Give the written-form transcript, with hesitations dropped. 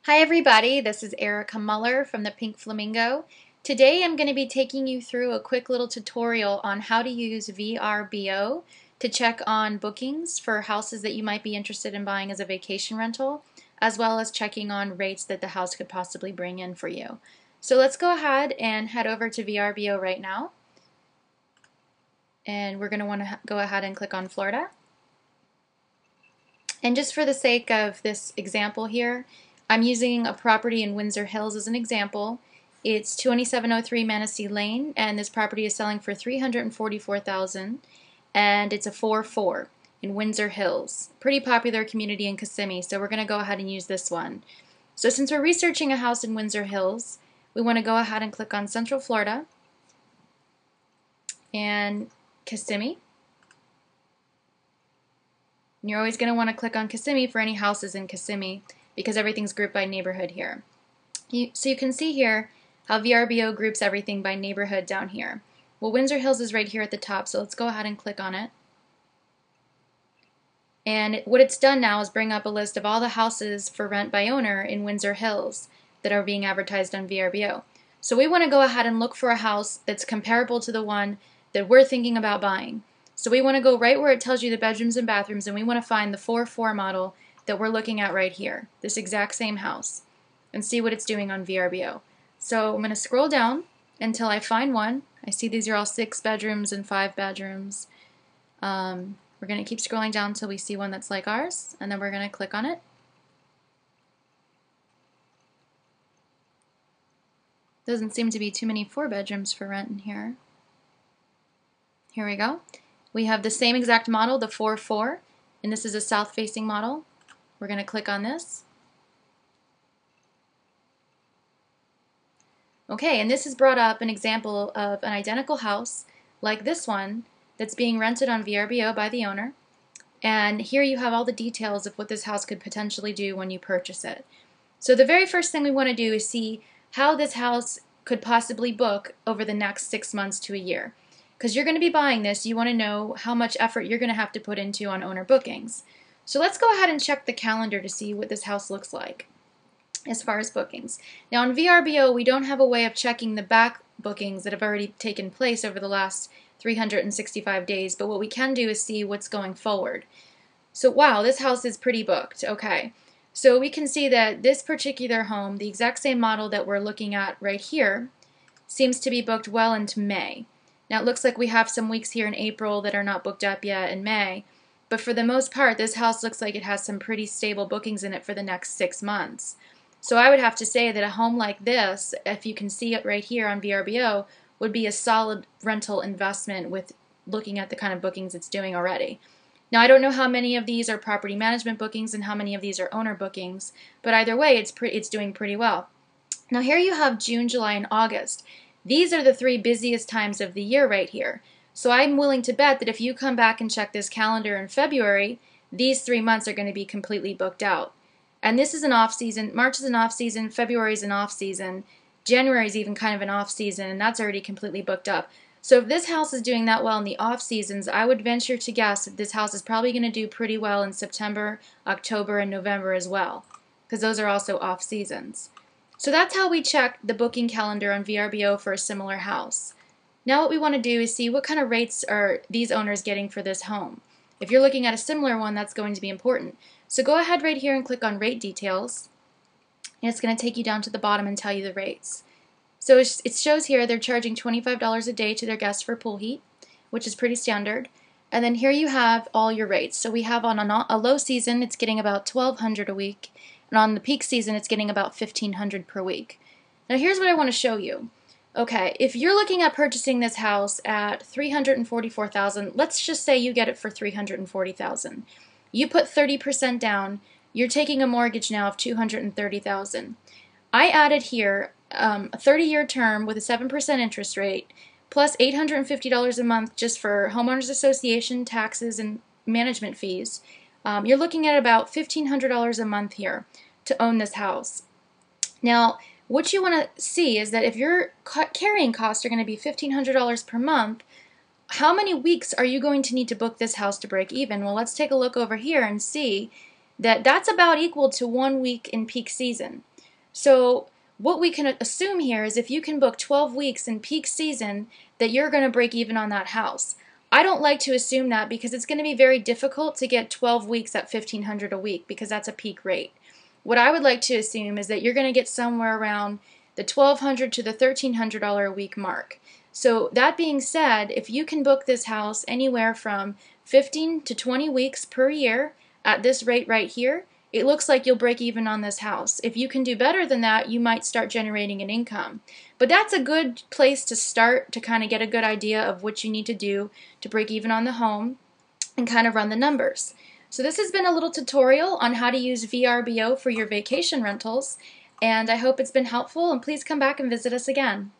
Hi everybody, this is Erica Muller from the Pink Flamingo. Today I'm going to be taking you through a quick little tutorial on how to use VRBO to check on bookings for houses that you might be interested in buying as a vacation rental, as well as checking on rates that the house could possibly bring in for you. So let's go ahead and head over to VRBO right now. And we're going to want to go ahead and click on Florida. And just for the sake of this example here, I'm using a property in Windsor Hills as an example. It's 2703 Manistee Lane, and this property is selling for $344,000, and it's a 4-4 in Windsor Hills. Pretty popular community in Kissimmee, so we're going to go ahead and use this one. So since we're researching a house in Windsor Hills, we want to go ahead and click on Central Florida and Kissimmee. And you're always going to want to click on Kissimmee for any houses in Kissimmee, because everything's grouped by neighborhood here. So you can see here how VRBO groups everything by neighborhood down here. Well, Windsor Hills is right here at the top, so let's go ahead and click on it. And what it's done now is bring up a list of all the houses for rent by owner in Windsor Hills that are being advertised on VRBO. So we want to go ahead and look for a house that's comparable to the one that we're thinking about buying. So we want to go right where it tells you the bedrooms and bathrooms, and we want to find the 4-4 model that we're looking at right here, this exact same house, and see what it's doing on VRBO. So I'm going to scroll down until I find one. I see these are all 6 bedrooms and 5 bedrooms. We're going to keep scrolling down until we see one that's like ours, and then we're going to click on it. Doesn't seem to be too many 4 bedrooms for rent in here. Here we go. We have the same exact model, the 4-4, and this is a south-facing model. We're going to click on this. Okay, and this has brought up an example of an identical house like this one that's being rented on VRBO by the owner. And here you have all the details of what this house could potentially do when you purchase it. So the very first thing we want to do is see how this house could possibly book over the next 6 months to a year. Because you're going to be buying this, you want to know how much effort you're going to have to put into on owner bookings. So let's go ahead and check the calendar to see what this house looks like as far as bookings. Now on VRBO, we don't have a way of checking the back bookings that have already taken place over the last 365 days, but what we can do is see what's going forward. So wow, this house is pretty booked. Okay, so we can see that this particular home, the exact same model that we're looking at right here, seems to be booked well into May. Now it looks like we have some weeks here in April that are not booked up yet in May. But for the most part, this house looks like it has some pretty stable bookings in it for the next 6 months. So I would have to say that a home like this, if you can see it right here on VRBO, would be a solid rental investment with looking at the kind of bookings it's doing already. Now I don't know how many of these are property management bookings and how many of these are owner bookings, but either way it's doing pretty well. Now here you have June, July, and August. These are the 3 busiest times of the year right here. So I'm willing to bet that if you come back and check this calendar in February, these 3 months are going to be completely booked out. And this is an off season. March is an off season. February is an off season. January is even kind of an off season, and that's already completely booked up. So if this house is doing that well in the off seasons, I would venture to guess that this house is probably going to do pretty well in September, October, and November as well, because those are also off seasons. So that's how we check the booking calendar on VRBO for a similar house. Now what we want to do is see what kind of rates are these owners getting for this home. If you're looking at a similar one, that's going to be important. So go ahead right here and click on Rate Details, and it's going to take you down to the bottom and tell you the rates. So it shows here they're charging $25 a day to their guests for pool heat, which is pretty standard. And then here you have all your rates. So we have on a low season, it's getting about $1,200 a week, and on the peak season, it's getting about $1,500 per week. Now here's what I want to show you. Okay, if you're looking at purchasing this house at $344,000, let's just say you get it for $340,000. You put 30% down, you're taking a mortgage now of $230,000. I added here a 30-year term with a 7% interest rate, plus $850 a month just for homeowners association, taxes, and management fees. You're looking at about $1,500 a month here to own this house. Now, what you want to see is that if your carrying costs are going to be $1,500 per month, how many weeks are you going to need to book this house to break even? Well, let's take a look over here and see that that's about equal to 1 week in peak season. So what we can assume here is if you can book 12 weeks in peak season, that you're going to break even on that house. I don't like to assume that because it's going to be very difficult to get 12 weeks at $1,500 a week because that's a peak rate. What I would like to assume is that you're going to get somewhere around the $1,200 to the $1,300 a week mark. So that being said, if you can book this house anywhere from 15 to 20 weeks per year at this rate right here, it looks like you'll break even on this house. If you can do better than that, you might start generating an income. But that's a good place to start to kind of get a good idea of what you need to do to break even on the home and kind of run the numbers. So this has been a little tutorial on how to use VRBO for your vacation rentals, and I hope it's been helpful, and please come back and visit us again.